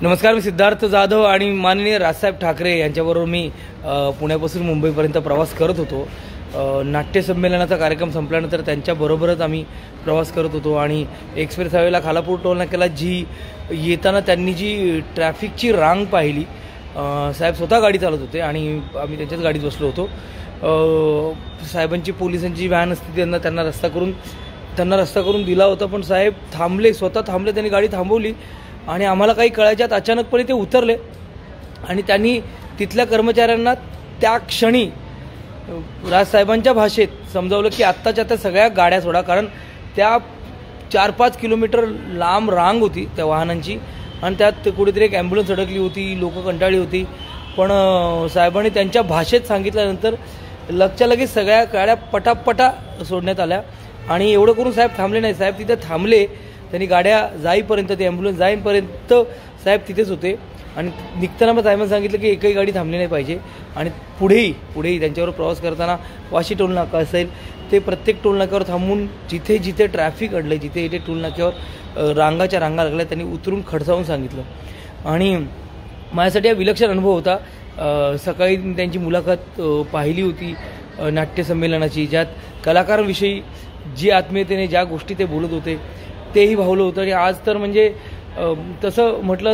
नमस्कार, मी सिद्धार्थ जाधव आणि माननीय राजसाहेब ठाकरे यांच्याबरोबर मी पुण्यापासून मुंबईपर्यंत प्रवास करत होतो। नाट्य संमेलनाचा कार्यक्रम संपल्यानंतर त्यांच्याबरोबरच आम्ही प्रवास करत होतो आणि एक्सप्रेस हायवेला खालापूर टोल नाक्याला येताना त्यांनी जी ट्रॅफिकची रांग पाहिली, साहेब स्वतः गाडी चालवत होते आणि आम्ही त्यांच्याच गाडीत बसलो होतो। साहेबांची पोलिसांची व्हॅन असते, त्यांना रस्ता करून दिला होता, पण साहेब थांबले, स्वतः थांबले, त्यांनी गाडी थांबवली आणि आम्हाला काही कळायच्यात अचानकपणे ते उतरले आणि त्यांनी तिथल्या कर्मचाऱ्यांना त्या क्षणी राजसाहेबांच्या भाषेत समजावलं की आत्ताच्या आता सगळ्या गाड्या सोडा, कारण त्या 4-5 किलोमीटर लांब रांग होती त्या वाहनांची आणि त्यात कुठेतरी एक ॲम्ब्युलन्स अडकली होती, लोक कंटाळली होती। पण साहेबांनी त्यांच्या भाषेत सांगितल्यानंतर लगच्या लगेच सगळ्या गाड्या पटापटा सोडण्यात आल्या आणि एवढं करून साहेब थांबले नाही, साहेब तिथे थांबले, त्यांनी गाड्या जाईपर्यंत, ते ॲम्ब्युलन्स जाईपर्यंत साहेब तिथेच होते आणि निघताना मग साहेबांनी सांगितलं की एकही गाडी थांबली नाही पाहिजे आणि पुढेही त्यांच्यावर प्रवास करताना वाशी टोल नाका असेल ते प्रत्येक टोल नाक्यावर थांबून जिथे ट्रॅफिक अडलं, जिथे टोल नाक्यावर रांगाच्या रांगा लागल्या, त्यांनी उतरून खडसावून सांगितलं आणि माझ्यासाठी हा विलक्षण अनुभव होता। सकाळी त्यांची मुलाखत पाहिली होती नाट्य संमेलनाची, ज्यात कलाकारांविषयी जी आत्मीयतेने ज्या गोष्टी ते बोलत होते तेही भावलं होतं आणि आज तर म्हणजे तसं म्हटलं